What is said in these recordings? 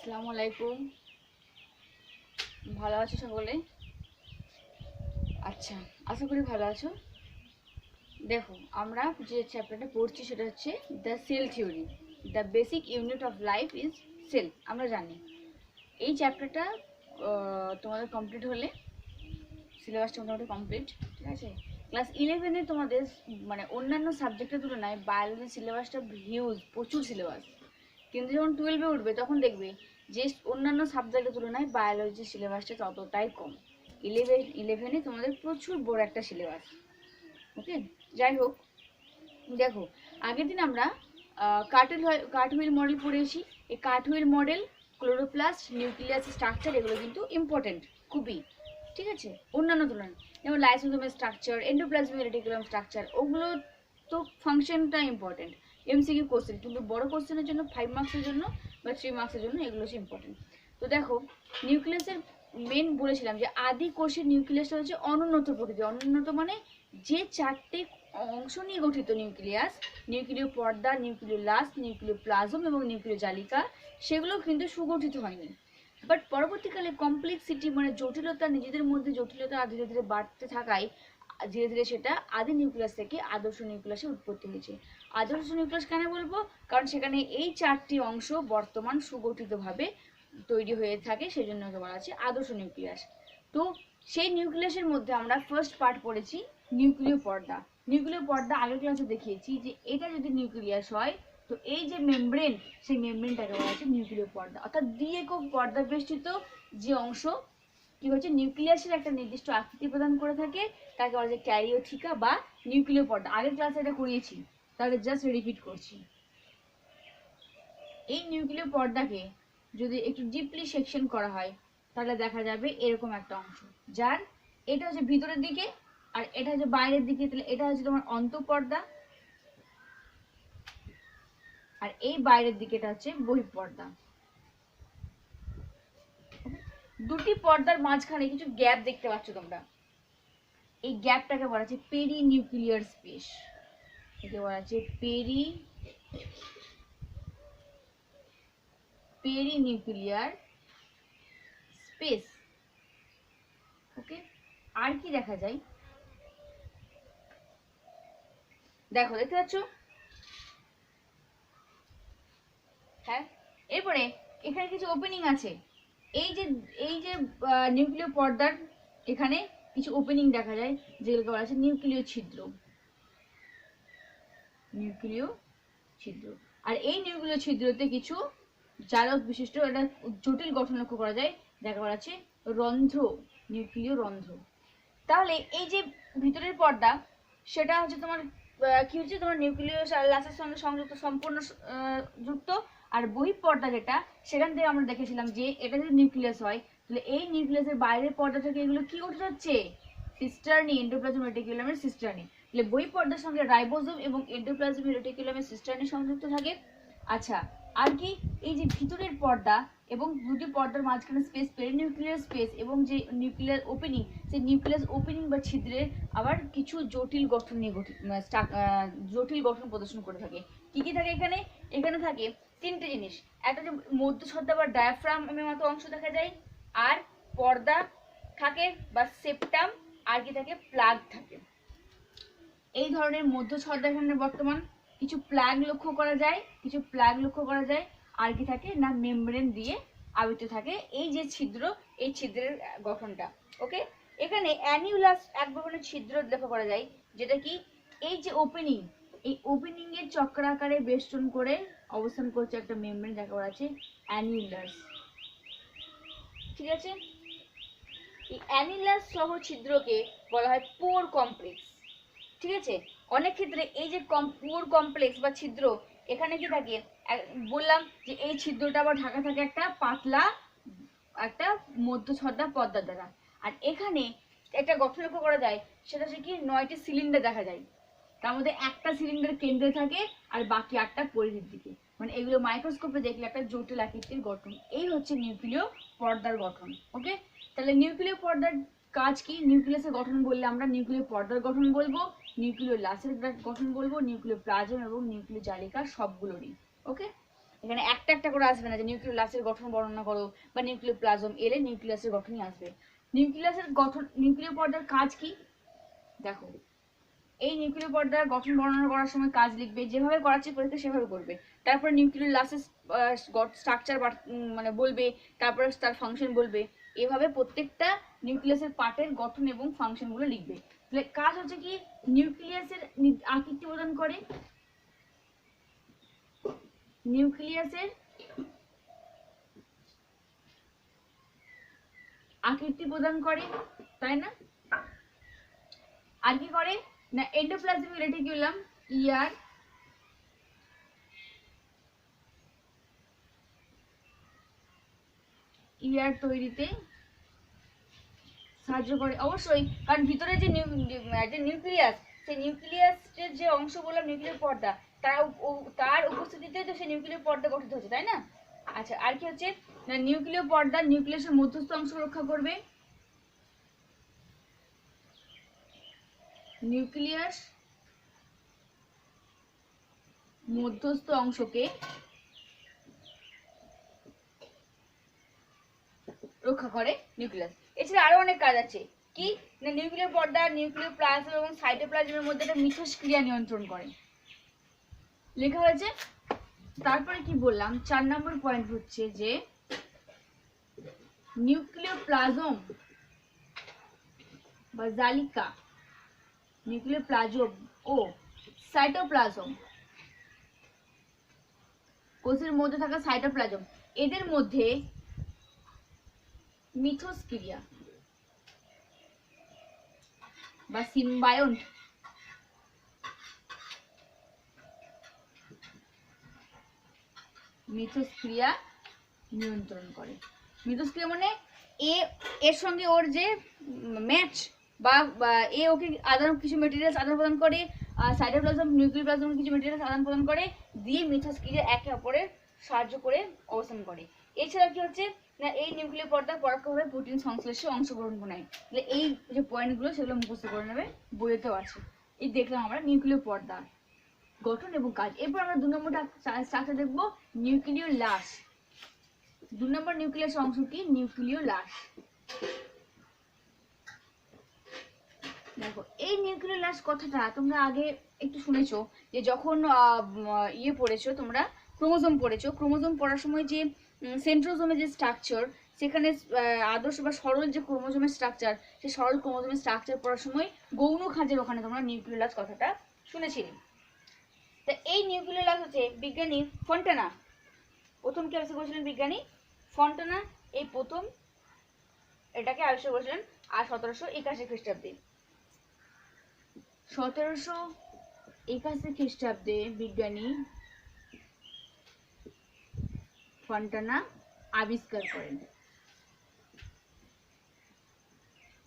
আসসালামু আলাইকুম। ভালো আছো সকলে? আচ্ছা, আশা করি ভালো আছো। দেখো, আমরা যে চ্যাপ্টারটা পড়ছি সেটা হচ্ছে the cell theory. The basic unit of life is cell. আমরা জানি এই চ্যাপ্টারটা তোমাদের কমপ্লিট হলে সিলেবাসটা মোটামুটি কমপ্লিট, ঠিক আছে। ক্লাস 11-এ তোমাদের মানে অন্যান্য সাবজেক্টের তুলনায় বায়োলজি সিলেবাসটা হিউজ, প্রচুর সিলেবাস। কিন্তু যখন 12-এ উঠবে তখন দেখবে যে অন্যান্য সাবজেক্টের তুলনায় বায়োলজি সিলেবাসটা ততটাই কম। 11-এ তোমাদের প্রচুর বড় একটা সিলেবাস। ওকে, যাই হোক, দেখো, আগের দিন আমরা কার্টহুইল মডেল পড়েছি। এই কার্টহুইল মডেল, ক্লোরোপ্লাস্ট, নিউক্লিয়াস স্ট্রাকচার, এগুলো কিন্তু ইম্পর্টেন্ট খুবই, ঠিক আছে, অন্যান্য তুলনায়। যেমন লাইসোজোমের স্ট্রাকচার, এন্ডোপ্লাজমিক রেটিকুলাম স্ট্রাকচার, ওগুলো তো ফাংশনটা ইম্পর্টেন্ট, এমসিকিউ কোশ্চেন, কিন্তু বড় কোশ্চেনের জন্য 5 মার্কসের জন্য বা 3 মার্কসের জন্য এগুলো হচ্ছে ইম্পর্টেন্ট। তো দেখো, নিউক্লিয়াসের মেন বলেছিলাম যে আদি কোষের নিউক্লিয়াসটা হচ্ছে অনুন্নত প্রকৃতি। অনুন্নত মানে যে চারটে অংশ নিয়ে গঠিত নিউক্লিয়াস, নিউক্লিয় পর্দা, নিউক্লিয় লাস্ট, নিউক্লিয় প্লাজম এবং নিউক্লিয় জালিকা, সেগুলো কিন্তু সুগঠিত হয়নি। বাট পরবর্তীকালে কমপ্লেক্সিটি মানে জটিলতা, নিজেদের মধ্যে জটিলতা ধীরে ধীরে বাড়তে থাকায় ধীরে ধীরে সেটা আদি নিউক্লিয়াস থেকে আদর্শ নিউক্লিয়াসের উৎপত্তি হয়েছে। আদর্শ নিউক্লিয়াস কেন বলবো? কারণ সেখানে এই চারটি অংশ বর্তমান সুগঠিতভাবে তৈরি হয়ে থাকে, সেই জন্য বলা আছে আদর্শ নিউক্লিয়াস। তো সেই নিউক্লিয়াসের মধ্যে আমরা ফার্স্ট পার্ট পড়েছি নিউক্লিয় পর্দা। নিউক্লিয় পর্দা আগের ক্লাসে দেখিয়েছি যে এটা যদি নিউক্লিয়াস হয় তো এই যে মেমব্রেন, সেই মেমব্রেনটাকে বলা হচ্ছে নিউক্লিয় পর্দা, অর্থাৎ দ্বি-একক পর্দা বেষ্টিত যে অংশ কি হচ্ছে নিউক্লিয়াসের একটা নির্দিষ্ট আকৃতি প্রদান করে থাকে, তাকে বলা যায় ক্যারিওথিকা বা নিউক্লিয় পর্দা। আগের ক্লাসে এটা করিয়েছি, তাহলে জাস্ট রিপিট করছি। এই নিউক্লিয় পর্দাকে যদি একটু ডিপলি সেকশন করা হয় তাহলে দেখা যাবে এরকম একটা অংশ, যার এটা হচ্ছে ভিতরের দিকে আর এটা হচ্ছে বাইরের দিকে। তাহলে এটা হচ্ছে তোমার অন্তঃপর্দা, আর এই বাইরের দিকে এটা হচ্ছে বহিঃপর্দা। দুটি পর্দার মাঝখানে কিছু গ্যাপ দেখতে পাচ্ছ তোমরা, এই গ্যাপটাকে বলা হচ্ছে পেরি নিউক্লিয়ার স্পেস। একে বলা হচ্ছে পেরি নিউক্লিয়ার স্পেস। ওকে, আর কি দেখা যায়? দেখো, দেখতে পাচ্ছ? হ্যাঁ, এরপরে এখানে কিছু ওপেনিং আছে। এই যে নিউক্লিয় পর্দার এখানে কিছু ওপেনিং দেখা যায়, যেগুলোকে বলা আছে নিউক্লিয় ছিদ্র। নিউক্লিয় ছিদ্র। আর এই নিউক্লিয় ছিদ্রতে কিছু জারক বিশিষ্ট একটা জটিল গঠন লক্ষ্য করা যায়, যাকে বলা আছে রন্ধ্র, নিউক্লিয় রন্ধ্র। তাহলে এই যে ভিতরের পর্দা, সেটা হচ্ছে তোমার কি হচ্ছে, তোমার নিউক্লিয় লাসের সঙ্গে সংযুক্ত, সম্পূর্ণ যুক্ত। আর বহিঃপর্দা যেটা, সেখান থেকে আমরা দেখেছিলাম যে এটা যদি নিউক্লিয়াস হয় তাহলে এই নিউক্লিয়াসের বাইরের পর্দা থেকে এগুলো কি গঠিত হচ্ছে? সিস্টার্নি, এন্ডোপ্লাজম রেটিকুলামের সিস্টার্নি। তাহলে বহিঃপর্দার সঙ্গে রাইবোজোম এবং এন্ডোপ্লাজম রেটিকুলামের সিস্টার্নি সংযুক্ত থাকে। আচ্ছা, আর কি? এই যে ভিতরের পর্দা এবং দুটি পর্দার মাঝখানে স্পেস, পেরিনিউক্লিয়ার স্পেস, এবং যে নিউক্লিয়ার ওপেনিং, সেই নিউক্লিয়াস ওপেনিং বা ছিদ্রের আবার কিছু জটিল গঠন নিয়ে জটিল গঠন প্রদর্শন করে থাকে। কি কি থাকে এখানে? এখানে থাকে তিনটে জিনিস। একটা যে মধ্যচ্ছদা বা ডায়াফ্রামের মতো অংশ দেখা যায়, আর পর্দা থাকে বা সেপ্টাম, আর কি থাকে? প্লাগ থাকে। এই ধরনের মধ্যচ্ছদা এখানে বর্তমান কিছু প্লাগ লক্ষ্য করা যায়, আর কি থাকে না মেমব্রেন দিয়ে আবৃত থাকে এই যে ছিদ্র, এই ছিদ্রের গঠনটা। ওকে, এখানে অ্যানিউলাস এক ধরনের ছিদ্র লক্ষ্য করা যায়, যেটা কি এই যে ওপেনিং, এই ওপেনিং এর চক্রাকারে বেষ্টন করে অবস্থান করছে একটা মেমব্রেন, যাকে বলা আছে অ্যানিউলাস। ঠিক আছে, এই অ্যানিউলাস সহ ছিদ্রকে বলা হয় পোর কমপ্লেক্স। ঠিক আছে, অনেক ক্ষেত্রে এই যে পোর কমপ্লেক্স বা ছিদ্র, এখানে কি থাকে? বললাম যে এই ছিদ্রটা আবার ঢাকা থাকে একটা পাতলা একটা মধ্যচ্ছদা পর্দা দ্বারা। আর এখানে একটা গঠন লক্ষ্য করা যায়, সেটা হচ্ছে কি 9টি সিলিন্ডার দেখা যায়। তার মধ্যে একটা সিলিন্ডার কেন্দ্রে থাকে আর বাকি 8টা পরিধির দিকে। মানে এগুলো মাইক্রোস্কোপে দেখলে একটা জটিল আকৃতির গঠন। এই হচ্ছে নিউক্লিয় পর্দার গঠন। ওকে, তাহলে নিউক্লিয় পর্দার কাজ কি? নিউক্লিয়াসের গঠন বললে আমরা নিউক্লিয় পর্দার গঠন বলবো, নিউক্লিয় লাসের গঠন বলবো, নিউক্লিয় প্লাজম এবং নিউক্লিয় জালিকা সবগুলোরই। ওকে, এখানে একটা একটা করে আসবে না যে নিউক্লিওলাসের গঠন বর্ণনা করো বা নিউক্লিওপ্লাজম, এলে নিউক্লিয়াসের গঠনই আসবে। নিউক্লিয়াসের গঠন, নিউক্লিয় পর্দার কাজ কি দেখো, এই নিউক্লিয় পর্দার গঠন বর্ণনা করার সময় কাজ লিখবে, যেভাবে করাচ্ছি পরীক্ষা সেভাবে করবে। তারপর নিউক্লিওলাসের স্ট্রাকচার মানে বলবে, তারপরে তার ফাংশন বলবে। এভাবে প্রত্যেকটা নিউক্লিয়াসের পার্টের গঠন এবং ফাংশনগুলো লিখবে। তাহলে কাজ হচ্ছে কি, নিউক্লিয়াসের আকৃতি প্রদান করে, নিউক্লিয়াসের আকৃতি প্রদান করে, তাই না? আর কি করে না, এন্ডোপ্লাজমিক রেটিকুলাম ইয়ার তৈরিতে সাহায্য করে অবশ্যই, কারণ ভিতরে যে নিউক্লিয়াস, সেই নিউক্লিয়াসের যে অংশ বললাম নিউক্লিয়ার পর্দা, তার উপস্থিতিতে তো সেই নিউক্লিয়ার পর্দা গঠিত হচ্ছে, তাই না? আচ্ছা, আর কি হচ্ছে না, নিউক্লিয় পর্দা নিউক্লিয়াসের মধ্যস্থ অংশ রক্ষা করবে, নিউক্লিয়াস মধ্যস্থ অংশকে রক্ষা করে নিউক্লিয়াস। এছাড়া আরো অনেক কাজ আছে, কি না, নিউক্লিয় পর্দা নিউক্লিওপ্লাজম এবং সাইটোপ্লাজমের মধ্যে একটা মিথস্ক্রিয়া নিয়ন্ত্রণ করে, লেখা হয়েছে। তারপরে কি বললাম, 4 নম্বর পয়েন্ট হচ্ছে যে নিউক্লিওপ্লাজম বা জালিকা, নিউক্লিওপ্লাজম ও সাইটোপ্লাজম, কোষের মধ্যে থাকা সাইটোপ্লাজম, এদের মধ্যে মিথস্ক্রিয়া বা সিম্বায়ন্ট মিথস্ক্রিয়া নিয়ন্ত্রণ করে। মিথস্ক্রিয়া মানে এর সঙ্গে ওর যে ম্যাচ বা ওকে কিছু মেটেরিয়ালস আদান প্রদান করে, সাইটোপ্লাজম নিউক্লিওপ্লাজম কিছু মেটেরিয়ালস আদান প্রদান করে, দিয়ে মিথস্ক্রিয়া একে অপরের সাহায্য করে অবস্থান করে। এছাড়া কি হচ্ছে না, এই নিউক্লিয় পর্দা পরোক্ষভাবে প্রোটিন সংশ্লেষে অংশগ্রহণ নেয়। তাহলে এই যে পয়েন্টগুলো সেগুলো মুখস্থ করে নেবে, বইতেও আছে। এই দেখলাম আমরা নিউক্লিয় পর্দা গঠন এবং কাজ। এরপর আমরা 2 নম্বরটা স্ট্রাকচার দেখবো, নিউক্লিওলাস। 2 নম্বর নিউক্লিয়াস অংশ কি, নিউক্লিওলাস। দেখো, এই নিউক্লিওলাস কথাটা তোমরা আগে একটু শুনেছো, যে যখন পড়েছো তোমরা, ক্রোমোজোম পড়েছো, ক্রোমোজোম পড়ার সময় যে সেন্ট্রোজোমের যে স্ট্রাকচার, সেখানে আদর্শ বা সরল যে ক্রোমোজোমের স্ট্রাকচার, সেই সরল ক্রোমোজোমের স্ট্রাকচার পড়ার সময় গৌণ খাঁজের ওখানে তোমরা নিউক্লিওলাস কথাটা শুনেছিলে। তা এই নিউক্লিওলাস হচ্ছে বিজ্ঞানী ফন্টানা, প্রথম কি আবিষ্কার করেছিলেন বিজ্ঞানী ফন্টানা, এই প্রথম এটাকে আবিষ্কার করেছিলেন আর 1781 খ্রিস্টাব্দে। 1781 খ্রিস্টাব্দে বিজ্ঞানী ফন্টানা আবিষ্কার করেন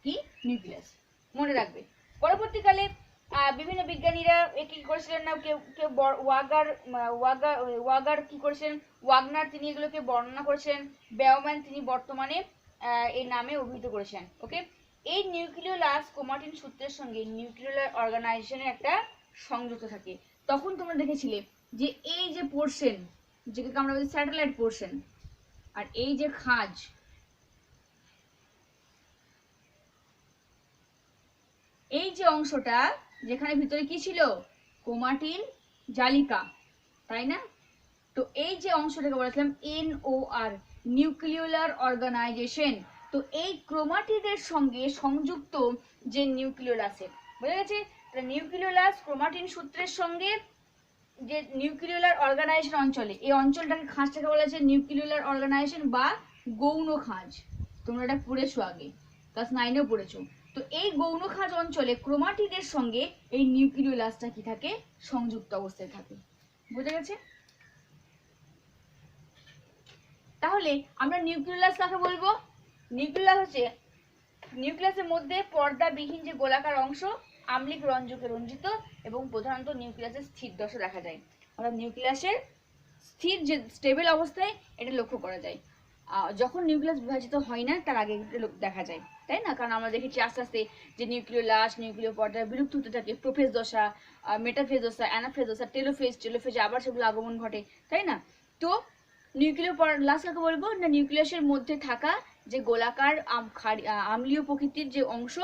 কি, নিউক্লিয়াস। মনে রাখবে, পরবর্তীকালে বিভিন্ন বিজ্ঞানীরা কি করেছিলেন না, কেউ কেউ ওয়াগার কি করেছিলেন, ওয়াগনার, তিনি এগুলোকে বর্ণনা করেছিলেন। বেওম্যান তিনি বর্তমানে এই নামে অভিহিত করেছেন। ওকে, এই নিউক্লিওলাস ক্রোমাটিন সূত্রের সঙ্গে নিউক্লিওলার অর্গানাইজেশনের একটা সংযুক্ত থাকে। তখন তোমরা দেখেছিলে যে এই যে পোর্শন, যেটাকে আমরা বলি স্যাটেলাইট পোর্শন, আর এই যে খাঁজ, এই যে অংশটা যেখানে ভিতরে কি ছিল, ক্রোমাটিন জালিকা, তাই না? তো এই যে অংশটাকে বলেছিলাম NOR, নিউক্লিওলার অর্গানাইজেশন। তো এই ক্রোমাটিনের সঙ্গে সংযুক্ত যে নিউক্লিওলাসের, বুঝা গেছে? নিউক্লিওলাস ক্রোমাটিন সূত্রের সঙ্গে যে নিউক্লিওলার অর্গানাইজেশন অঞ্চলে, এই অঞ্চলটাকে খাঁজটাকে বলা হচ্ছে নিউক্লিওলার অর্গানাইজেশন বা গৌণ খাঁজ। তোমরা এটা পড়েছো আগে, ক্লাস 9এও পড়েছো। তো এই গৌণ খাঁজ অঞ্চলে ক্রোমাটিনের সঙ্গে এই নিউক্লিওলাসটা কি থাকে, সংযুক্ত অবস্থায় থাকে। বুঝা গেছে? তাহলে আমরা নিউক্লিওলাস কাকে বলবো? নিউক্লিওলাস হচ্ছে নিউক্লিয়াসের মধ্যে পর্দাবিহীন যে গোলাকার অংশ, আম্লিক রঞ্জকে রঞ্জিত, এবং প্রধানত নিউক্লিয়াসের স্থির দশা দেখা যায়। অর্থাৎ নিউক্লিয়াসের স্থির যে স্টেবল অবস্থায় এটা লক্ষ্য করা যায়। যখন নিউক্লিয়াস বিভাজিত হয় না তার আগে দেখা যায়, তাই না? কারণ আমরা দেখেছি আস্তে আস্তে যে নিউক্লিওলাস নিউক্লিয় পর্দা বিলুপ্ত হতে থাকে, প্রোফেজ দশা, মেটাফেজ দশা, অ্যানাফেজ দশা, টেলোফেজ আবার সেগুলো আগমন ঘটে, তাই না? তো লাস্ট কাকে বলবো না, নিউক্লিয়াসের মধ্যে থাকা যে গোলাকার আম্লীয় প্রকৃতির যে অংশ,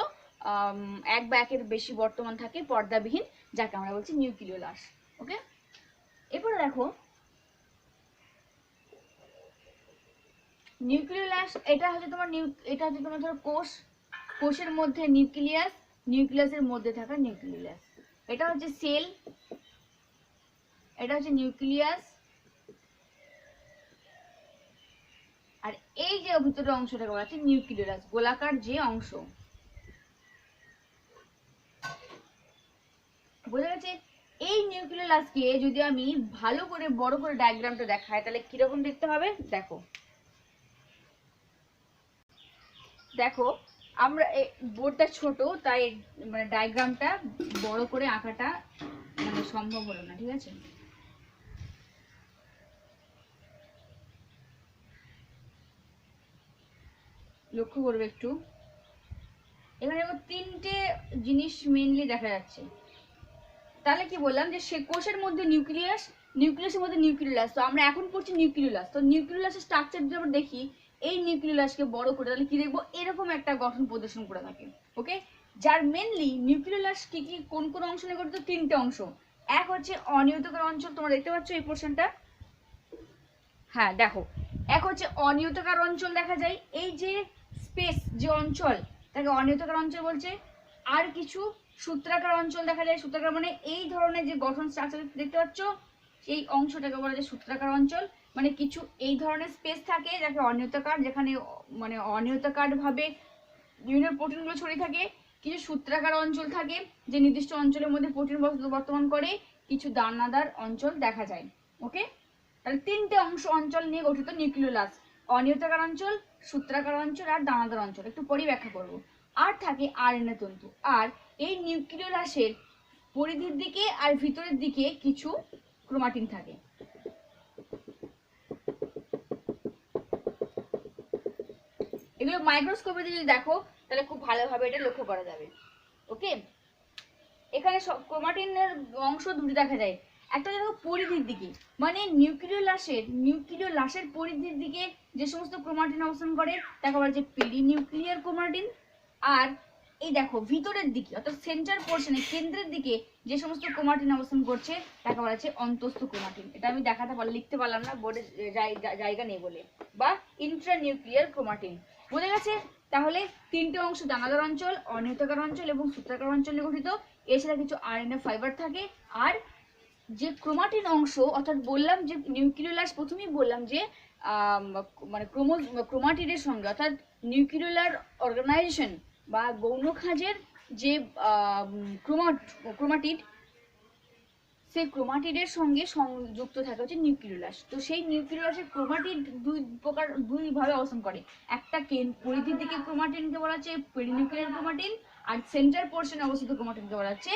এক বা একের বেশি বর্তমান থাকে পর্দাবিহীন, যাকে আমরা বলছি নিউক্লিওলাস। ওকে, এরপরে দেখো নিউক্লিওলাস, এটা হচ্ছে তোমার ধরো কোষের মধ্যে নিউক্লিয়াস, নিউক্লিয়াসের মধ্যে থাকা নিউক্লিওলাস। এটা হচ্ছে সেল, এটা হচ্ছে নিউক্লিয়াস, আর এই যে ভিতরের অংশটাকে বলা হচ্ছে নিউক্লিওলাস, গোলাকার যে অংশ। বোঝা গেছে? এই নিউক্লিওলাসকে যদি আমি ভালো করে বড় করে ডায়াগ্রামটা দেখাই তাহলে কিরকম দেখতে হবে দেখো। দেখো আমরা বোর্ডটা ছোট, তাই মানে ডায়াগ্রামটা বড় করে আঁকাটা মানে সম্ভব হলো না, ঠিক আছে? লক্ষ্য করবে একটু, এখানে তিনটে জিনিস মেইনলি দেখা যাচ্ছে। তাহলে কি বললাম যে সে কোষের মধ্যে নিউক্লিয়াস, নিউক্লিয়াসের মধ্যে নিউক্লিওলাস। তো আমরা এখন পড়ছি নিউক্লিওলাস। তো নিউক্লিওলাসের স্ট্রাকচার যদি আমরা দেখি, এই নিউক্লিওলাসকে বড় করে তাহলে কি দেখবো, এরকম একটা গঠন প্রদর্শন করে থাকে। ওকে, যার মেনলি নিউক্লিওলাস কি কি কোন কোন অংশ নিয়ে গঠিত, তিনটে অংশ। এক হচ্ছে অনিয়তকার অঞ্চল, তোমরা দেখতে পাচ্ছ এই পোর্শনটা, হ্যাঁ দেখো, এক হচ্ছে অনিয়তকার অঞ্চল দেখা যায়, এই যে স্পেস যে অঞ্চল তাকে অনিয়তকার অঞ্চল বলছে। আর কিছু সূত্রাকার অঞ্চল দেখা যায়, সূত্রাকার মানে এই ধরনের যে গঠন স্ট্রাকচার দেখতে পাচ্ছ এই অংশটাকে বলা যায় সূত্রাকার অঞ্চল। মানে কিছু এই ধরনের স্পেস থাকে যাকে অনিয়তাকার, যেখানে মানে অনিয়তাকার ভাবে বিভিন্ন প্রোটিনগুলো ছড়িয়ে থাকে। কিছু সূত্রাকার অঞ্চল থাকে যে নির্দিষ্ট অঞ্চলের মধ্যে প্রোটিন বর্তমান করে। কিছু দানাদার অঞ্চল দেখা যায়। ওকে, তাহলে তিনটে অঞ্চল নিয়ে গঠিত নিউক্লিওলাস, অনিয়তাকার অঞ্চল, সূত্রাকার অঞ্চল আর দানাদার অঞ্চল। একটু পরে ব্যাখ্যা করবো। আর থাকে আরএনএ তন্তু। আর এই নিউক্লিওলাসের পরিধির দিকে আর ভিতরের দিকে কিছু ক্রোমাটিন থাকে। এগুলো মাইক্রোস্কোপে যদি দেখো তাহলে খুব ভালোভাবে এটা লক্ষ্য করা যাবে। ওকে, এখানে ক্রোমাটিনের অংশ দুটি দেখা যায়। একটা দেখো পরিধির দিকে, মানে নিউক্লিওলাসের পরিধির দিকে যে সমস্ত ক্রোমাটিন অবস্থান করে তাকে বলা যায় পেরিনিউক্লিয়ার ক্রোমাটিন। আর এই দেখো ভিতরের দিকে অর্থাৎ সেন্টার পোর্শনে কেন্দ্রের দিকে যে সমস্ত ক্রোমাটিন অবস্থান করছে তাকে বলা হচ্ছে অন্তস্থ ক্রোমাটিন। এটা আমি লিখতে পারলাম না, বোর্ডে জায়গা নেই বলে, বা ইন্ট্রানিউক্লিয়ার ক্রোমাটিন। বোঝা গেছে? তাহলে তিনটে অংশ, দানাদার অঞ্চল, অনিয়তাকার অঞ্চল এবং সূত্রাকার অঞ্চল নিয়ে গঠিত। এছাড়া কিছু আরএনএ ফাইবার থাকে। আর যে ক্রোমাটিন অংশ, অর্থাৎ বললাম যে নিউক্লিওলাস, প্রথমেই বললাম যে মানে ক্রোমাটিডের সঙ্গে, অর্থাৎ নিউক্লিওলার অর্গানাইজেশন বা গৌণ খাঁজের যে ক্রোমাটিড, সেই ক্রোমাটিডের সঙ্গে সংযুক্ত থাকে হচ্ছে নিউক্লিওলাস। তো সেই নিউক্লিওলাসের ক্রোমাটিড দুই ভাবে অবস্থান করে। একটা পরিধির দিকে ক্রোমাটিনকে বলা হচ্ছে পেরিনিউক্লিয়ার ক্রোমাটিন, আর সেন্টার পোর্শনে অবস্থিত ক্রোমাটিনকে বলা হচ্ছে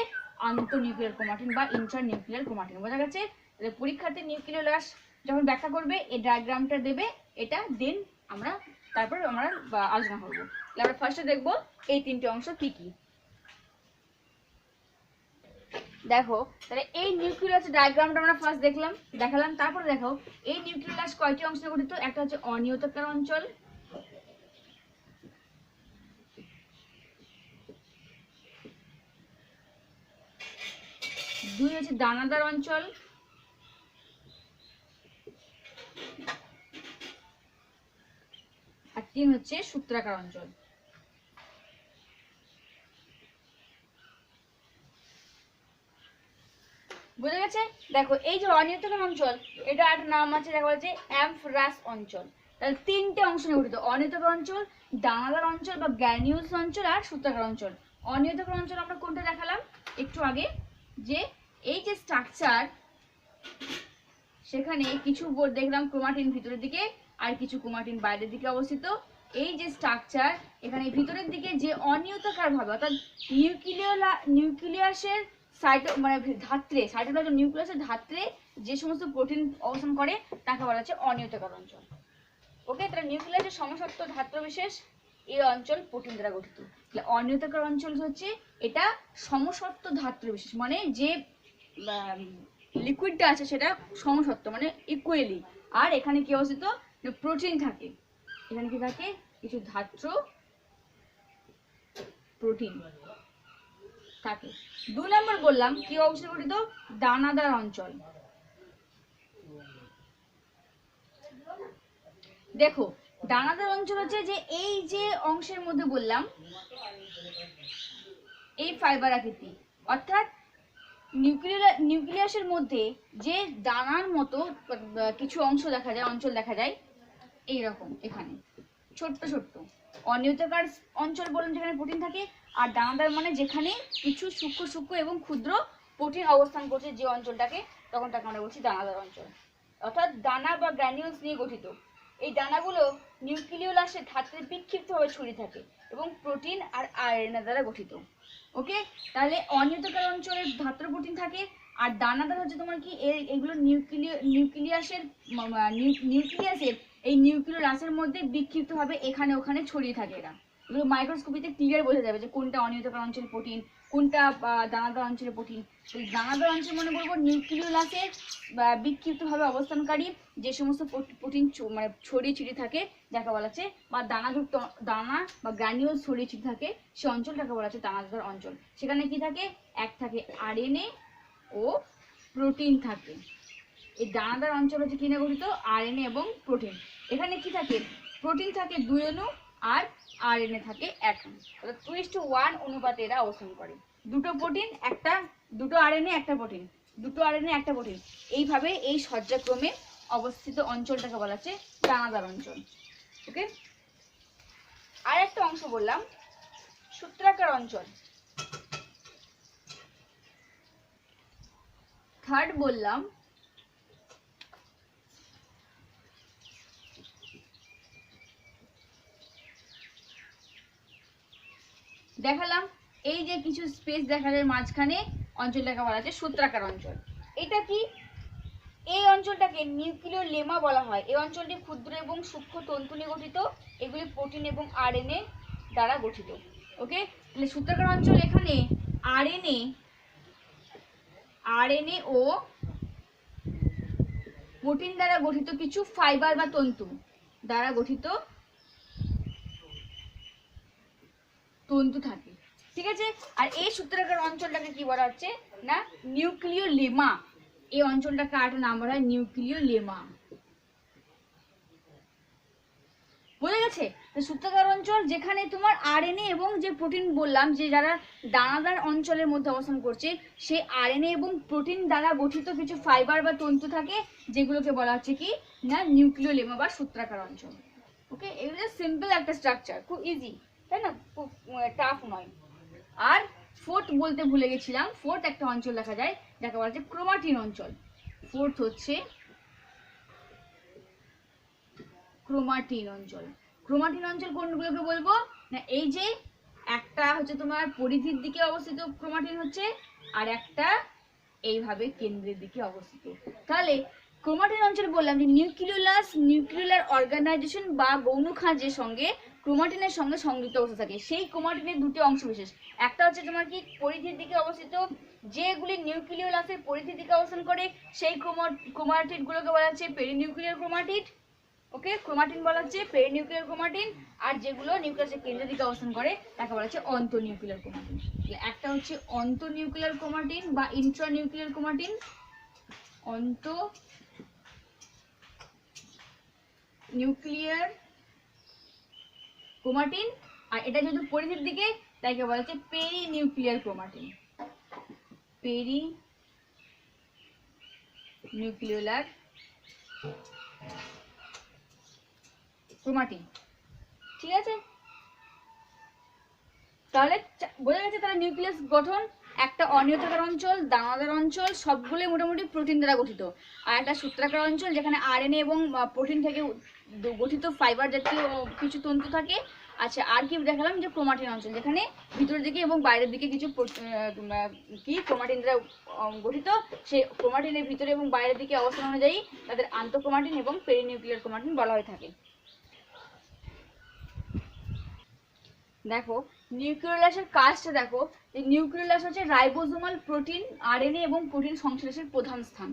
আন্তঃনিউক্লিয়ার ক্রোমাটিন বা ইন্ট্রানিউক্লিয়ার ক্রোমাটিন। বোঝা গেছে? পরীক্ষাতে নিউক্লিওলাস যখন ব্যাখ্যা করবে এই ডায়াগ্রামটা দেবে, এটা দেন তারপর আমরা আলোচনা করবো। আমরা ফার্স্টে দেখবো এই তিনটে অংশ কি কি। দেখো, তাহলে এই নিউক্লিওলাসের ডায়াগ্রামটা আমরা ফার্স্ট দেখালাম। তারপর দেখো এই নিউক্লিওলাস কয়টি অংশে গঠিত। একটা হচ্ছে অনিয়তাকার অঞ্চল, দুই হচ্ছে দানাদার অঞ্চল, আর তিন হচ্ছে সূত্রাকার অঞ্চল। বুঝে গেছে? দেখো এই যে অনিয়তাকার অঞ্চল, এটা একটা নাম আছে, দেখা বলছে অ্যামফরাস অঞ্চল। তাহলে তিনটে অংশ নিয়ে গঠিত, অনিয়তাকার অঞ্চল, দানাদার অঞ্চল বা গ্যানিউস অঞ্চল আর সূত্রাকার অঞ্চল। অনিয়তাকার অঞ্চল আমরা কোনটা দেখালাম একটু আগে, যে এই যে স্ট্রাকচার, সেখানে কিছু দেখলাম ক্রোমাটিন ভিতরের দিকে আর কিছু ক্রোমাটিন বাইরের দিকে অবস্থিত। এই যে স্ট্রাকচার, এখানে ভিতরের দিকে যে অনিয়তাকার ভাবে, অর্থাৎ নিউক্লিয়াসের নিউক্লিয়াসের ধাত্রে যে সমস্ত প্রোটিন অবস্থান করে তাকে বলা হচ্ছে অনিয়তাকার অঞ্চল। ওকে, তাহলে নিউক্লিয়াসের সমসত্ব ধাত্র বিশেষ এই অঞ্চল প্রোটিন দ্বারা গঠিত। তাহলে অনিয়তাকার অঞ্চল হচ্ছে এটা সমসত্ব ধাত্র বিশেষ, মানে যে লিকুইডটা আছে সেটা সমসত্ব মানে ইকুয়ালি আর এখানে কি অবস্থিত, প্রোটিন থাকে, এখানে কি থাকে, কিছু ধাত্র প্রোটিন থাকে। 2 নম্বর বললাম কি অবস্থিত গঠিত, দানাদার অঞ্চল। দেখো দানাদার অঞ্চল হচ্ছে যে এই যে অংশের মধ্যে বললাম এই ফাইবার আকৃতি, অর্থাৎ নিউক্লিয়াসের মধ্যে যে দানার মতো কিছু অংশ দেখা যায়, অঞ্চল দেখা যায় এইরকম, এখানে ছোট্ট ছোট্ট অনিয়তাকার অঞ্চল বললাম যেখানে প্রোটিন থাকে, আর দানাদার মানে যেখানে কিছু সূক্ষ্ম সূক্ষ্ম এবং ক্ষুদ্র প্রোটিন অবস্থান করছে যে অঞ্চলটাকে, তখন তাকে আমরা বলছি দানাদার অঞ্চল। অর্থাৎ দানা বা গ্র্যানিউলস নিয়ে গঠিত। এই দানাগুলো নিউক্লিওলাসের ধাত্রে বিক্ষিপ্তভাবে ছড়িয়ে থাকে এবং প্রোটিন আর আরএনএ দ্বারা গঠিত। ওকে, তাহলে অনিয়তাকার অঞ্চলে ধাত্র প্রোটিন থাকে, আর দানাদার হচ্ছে তোমার কি এগুলো নিউক্লিয়াসের এই নিউক্লিয়াসের মধ্যে বিক্ষিপ্তভাবে এখানে ওখানে ছড়িয়ে থাকে। এগুলো মাইক্রোস্কোপিতে ক্লিয়ার বোঝা যাবে যে কোনটা অনিয়তাকার অঞ্চলের প্রোটিন, কোনটা দানাদার অঞ্চলের প্রোটিন। দানাদার অঞ্চল মনে করবো নিউক্লিয়াসের বিক্ষিপ্তভাবে অবস্থানকারী যে সমস্ত প্রোটিন মানে ছড়িয়ে ছিটিয়ে থাকে যাকে বলা হচ্ছে, বা দানাযুক্ত দানা বা গ্র্যানিউল ছড়িয়ে ছিটিয়ে থাকে সে অঞ্চলটাকে বলা হচ্ছে দানাদার অঞ্চল। সেখানে কি থাকে, এক থাকে আরএনএ ও প্রোটিন থাকে। এই দানাদার অঞ্চল হচ্ছে কি নিয়ে গঠিত, আরএনএ এবং প্রোটিন। এখানে কি থাকে, প্রোটিন থাকে 2 অণু আর আরএনএ থাকে 1 অণু, অর্থাৎ 2:1 অনুপাতে এরা অবস্থান করে। দুটো প্রোটিন দুটো আরএনএ একটা প্রোটিন, দুটো আরএনএ একটা প্রোটিন, এইভাবে এই সজ্জাক্রমে অবস্থিত অঞ্চলটাকে বলা হচ্ছে দানাদার অঞ্চল। ওকে, আর একটা অংশ বললাম সূত্রাকার অঞ্চল। থার্ড বললাম দেখালাম এই যে কিছু স্পেস দেখা যায় মাঝখানে, অঞ্চলটাকে বলা হচ্ছে সূত্রাকার অঞ্চল। এটা কি, এই অঞ্চলটাকে নিউক্লিয় লেমা বলা হয়। এই অঞ্চলটি ক্ষুদ্র এবং সূক্ষ্ম তন্তু নিয়ে গঠিত, এগুলি প্রোটিন এবং আরএনএ দ্বারা গঠিত। ওকে, তাহলে সূত্রাকার অঞ্চল এখানে আরএনএ ও প্রোটিন দ্বারা গঠিত কিছু ফাইবার বা তন্তু দ্বারা গঠিত তন্তু থাকে, ঠিক আছে। আর এই সূত্রাকার অঞ্চলটাকে কি বলা হচ্ছে না, নিউক্লিয় লেমা। এই অঞ্চলটাকে আরেকটা নাম বলা হয় নিউক্লিয় লেমা। বোঝা গেছে? সূত্রাকার অঞ্চল যেখানে তোমার আরএনএ এবং যে প্রোটিন বললাম যে যারা দানাদার অঞ্চলের মধ্যে অবস্থান করছে, সেই আরএনএ এবং প্রোটিন দ্বারা গঠিত কিছু ফাইবার বা তন্তু থাকে, যেগুলোকে বলা হচ্ছে কি না নিউক্লিয় লেমা বা সূত্রাকার অঞ্চল। ওকে, এগুলো সিম্পল একটা স্ট্রাকচার, খুব ইজি, তাই না, খুব টাফ নয়। আর ফোর্থ বলতে ভুলে গেছিলাম, ফোর্থ একটা অঞ্চল দেখা যায় যাকে বলা হচ্ছে ক্রোমাটিন অঞ্চল। ফোর্থ হচ্ছে ক্রোমাটিন অঞ্চল। ক্রোমাটিন অঞ্চল কোনগুলোকে বলবো না, এই যে একটা হচ্ছে তোমার পরিধির দিকে অবস্থিত ক্রোমাটিন হচ্ছে, আর একটা এইভাবে কেন্দ্রের দিকে অবস্থিত। তাহলে ক্রোমাটিন অঞ্চল বললাম যে নিউক্লিয়ার অর্গানাইজেশন বা গৌণ খাঁজের সঙ্গে ক্রোমাটিনের সঙ্গে সংযুক্ত অবস্থা থাকে। সেই ক্রোমাটিনের দুটি অংশ বিশেষ, একটা হচ্ছে তোমার কি পরিধির দিকে অবস্থিত, যেগুলি নিউক্লিয়াসের পরিধির দিকে অবস্থান করে সেই ক্রোমাটিড গুলোকে বলা হচ্ছে পেরিনিউক্লিয়ার ক্রোমাটিড। ওকে, ক্রোমাটিন বলা হচ্ছে পেরিনিউক্লিয়ার ক্রোমাটিন, আর যেগুলো নিউক্লিয়াসের কেন্দ্রের দিকে অবস্থান করে তাকে বলা হচ্ছে অন্তঃনিউক্লিয়ার ক্রোমাটিন। একটা হচ্ছে অন্তঃনিউক্লিয়ার ক্রোমাটিন বা ইন্ট্রানিউক্লিয়ার ক্রোমাটিন, অন্তঃনিউক্লিয়ার ক্রোমাটিন, আর এটা যেহেতু পরিধির দিকে তাইকে বলা হচ্ছে পেরিনিউক্লিয়ার ক্রোমাটিন, পেরিনিউক্লিয়ার ক্রোমাটিন, ঠিক আছে। তাহলে বোঝা গেছে, তাহলে নিউক্লিয়াস গঠন একটা অনিয়তাকার অঞ্চল, দানাদার অঞ্চল সবগুলোই মোটামুটি প্রোটিন দ্বারা গঠিত, আর একটা সূত্রাকার অঞ্চল যেখানে আরএনএ এবং প্রোটিন থেকে গঠিত ফাইবার জাতীয় কিছু তন্তু থাকে। আচ্ছা, আর কি দেখালাম যে ক্রোমাটিন অঞ্চল যেখানে ভিতরের দিকে এবং বাইরের দিকে কিছু কি ক্রোমাটিন দ্বারা গঠিত, সেই ক্রোমাটিনের ভিতরে এবং বাইরের দিকে অবস্থান অনুযায়ী তাদের আন্তঃক্রোমাটিন এবং পেরিনিউক্লিয়ার ক্রোমাটিন বলা হয়ে থাকে। দেখো নিউক্লিওলাসের কাজটা দেখো, এই নিউক্লিওলাস হচ্ছে রাইবোজোমাল প্রোটিন, আরএনএ এবং প্রোটিন সংশ্লেষের প্রধান স্থান।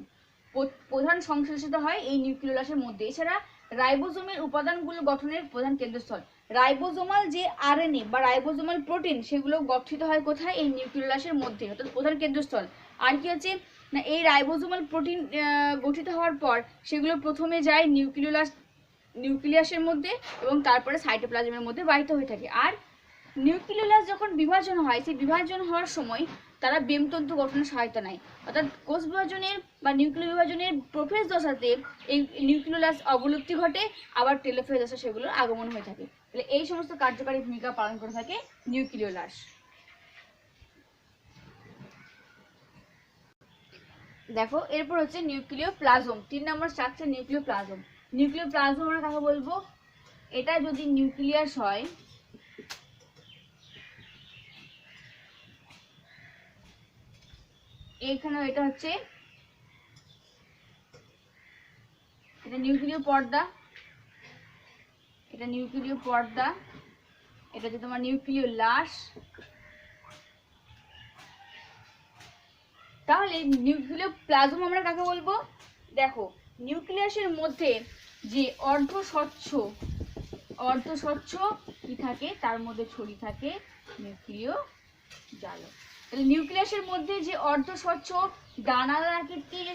প্রধান সংশ্লেষিত হয় এই নিউক্লিওলাসের মধ্যে। এছাড়া রাইবোজোমের উপাদানগুলো গঠনের প্রধান কেন্দ্রস্থল, রাইবোজোমাল যে আরএনএ বা রাইবোজোমাল প্রোটিন সেগুলো গঠিত হয় কোথায়, এই নিউক্লিওলাসের মধ্যে, অর্থাৎ প্রধান কেন্দ্রস্থল। আর কি হচ্ছে না, এই রাইবোজোমাল প্রোটিন গঠিত হওয়ার পর সেগুলো প্রথমে যায় নিউক্লিয়াসের মধ্যে এবং তারপরে সাইটোপ্লাজমের মধ্যে বাহিত হয়ে থাকে। আর নিউক্লিওলাস যখন বিভাজন হয়, সেই বিভাজন হওয়ার সময় তারা বেমতন্তু গঠনের সহায়তা নেয়, অর্থাৎ কোষ বিভাজনের বা নিউক্লিয় বিভাজনের প্রোফেজ দশাতে এই নিউক্লিওলাস অবলুপ্তি ঘটে, আবার টেলোফেজ দশা সেগুলোর আগমন হয়ে থাকে। তাহলে এই সমস্ত কার্যকারী ভূমিকা পালন করে থাকে নিউক্লিওলাস। দেখো এরপর হচ্ছে নিউক্লিওপ্লাজম, 3 নম্বর স্ট্রাকচার নিউক্লিওপ্লাজম। নিউক্লিওপ্লাজম আমরা কাকে বলবো, এটা যদি নিউক্লিয়াস হয়, এখানে এটা হচ্ছে এটা নিউক্লিয় পর্দা, এটা নিউক্লিয় পর্দা, এটা হচ্ছে তোমার নিউক্লিয় লাশ। তাহলে নিউক্লিওপ্লাজম আমরা কাকে বলবো, দেখো নিউক্লিয়াসের মধ্যে যে অর্ধস্বচ্ছ কি থাকে, তার মধ্যে ছড়িয়ে থাকে নিউক্লিয় জালক। তাহলে নিউক্লিয়াসের মধ্যে যে অর্ধস্বচ্ছ দানাদার আকৃতির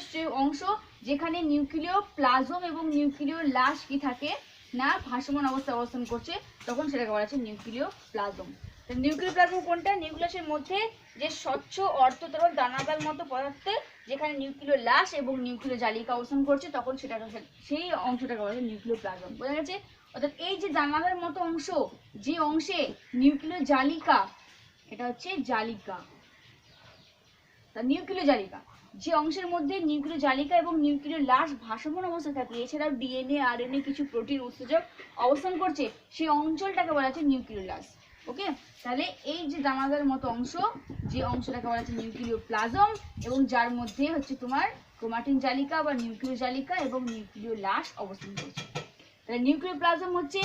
অংশ, যেখানে নিউক্লিওপ্লাজম এবং নিউক্লিয় লাশ কি থাকে না ভাসমান অবস্থায় অবস্থান করছে, তখন সেটাকে বলা হচ্ছে নিউক্লিওপ্লাজম। নিউক্লিওপ্লাজম কোনটা, নিউক্লিয়াসের মধ্যে যে স্বচ্ছ অর্ধতরল দানাদার মতো পদার্থে যেখানে নিউক্লিয় লাশ এবং নিউক্লিয় জালিকা অবস্থান করছে, তখন সেটাকে সেই অংশটাকে বলা হচ্ছে নিউক্লিওপ্লাজম। বোঝা গেছে? অর্থাৎ এই যে দানাদার মতো অংশ, যে অংশে নিউক্লিয় জালিকা, এটা হচ্ছে জালিকা, নিউক্লিয় জালিকা, যে অংশের মধ্যে নিউক্লিয় জালিকা এবং নিউক্লিয় লাশ ভাসমান অবস্থায় থাকে, এছাড়াও ডিএনএ আরএনএ কিছু প্রোটিন উৎসেচক অবস্থান করছে, সেই অঞ্চলটাকে বলা হচ্ছে নিউক্লিওলাস। ওকে, তাহলে এই যে দানাদার মতো অংশ, যে অংশটাকে বলা হচ্ছে নিউক্লিওপ্লাজম, এবং যার মধ্যে হচ্ছে তোমার ক্রোমাটিন জালিকা বা নিউক্লিয় জালিকা এবং নিউক্লিয় লাশ অবস্থান করছে। তাহলে নিউক্লিওপ্লাজম হচ্ছে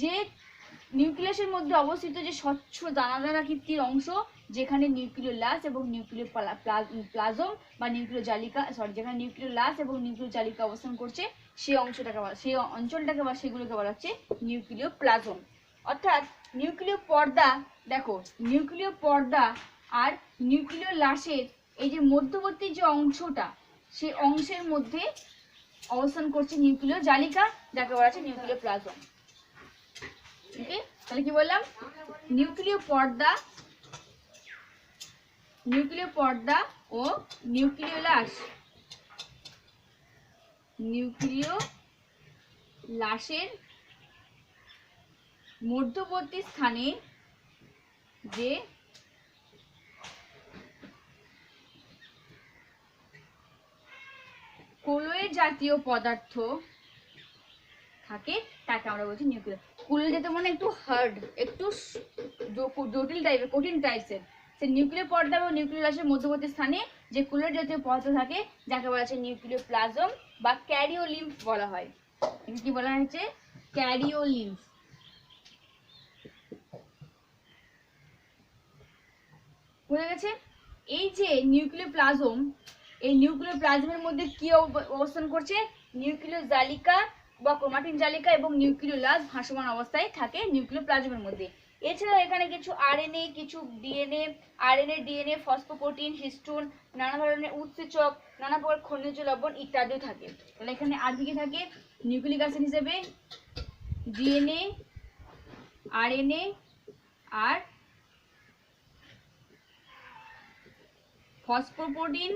যে নিউক্লিয়াসের মধ্যে অবস্থিত যে স্বচ্ছ দানাদার আকৃতির অংশ, যেখানে নিউক্লিয় লাশ এবং নিউক্লিয় প্লাজম বা নিউক্লিয় জালিকা, যেখানে নিউক্লিয় লাশ এবং নিউক্লিয় জালিকা অবস্থান করছে, সেই অঞ্চলটাকে বা সেগুলোকে বলা হচ্ছে নিউক্লিওপ্লাজম। অর্থাৎ নিউক্লিয় পর্দা, দেখো নিউক্লিয় পর্দা আর নিউক্লিয় লাশের এই যে মধ্যবর্তী যে অংশটা, সেই অংশের মধ্যে অবস্থান করছে নিউক্লিয় জালিকা, যাকে বলা হচ্ছে নিউক্লিওপ্লাজম। ওকে, তাহলে কি বললাম, নিউক্লিয় পর্দা ও নিউক্লিয় লাশ, নিউক্লিয় লাশের মধ্যবর্তী স্থানে যে কোলয়েড জাতীয় পদার্থ থাকে, তাকে আমরা বলছি নিউক্লিয়াস। কোলয়েড জাতীয় মানে একটু হার্ড, একটু জটিল টাইপের, কঠিন টাইপের। সে নিউক্লিয় পর্দা এবং নিউক্লিয় লাশের মধ্যবর্তী স্থানে যে কোলয়েড জাতীয় পদার্থ থাকে, যাকে বলা হচ্ছে নিউক্লিওপ্লাজম বা ক্যারিওলিম্ফ বলা হয়। কি বলা হয়েছে, ক্যারিওলিম্ফ। বুঝা গেছে? এই যে নিউক্লিওপ্লাজম, এই নিউক্লিওপ্লাজমের মধ্যে কি অবস্থান করছে, নিউক্লিয় জালিকা বা ক্রোমাটিন জালিকা এবং নিউক্লিয় লাশ ভাসমান অবস্থায় থাকে নিউক্লিওপ্লাজমের মধ্যে। এছাড়াও এখানে কিছু আরএনএ, কিছু ডিএনএ, ফসফোপ্রোটিন, হিস্টোন, নানা ধরনের উৎসেচক, নানা প্রকার খনিজ লবণ ইত্যাদিও থাকে। তাহলে এখানে আর কি থাকে, নিউক্লিক অ্যাসিড হিসেবে ডিএনএ, আরএনএ আর ফসফোপ্রোটিন,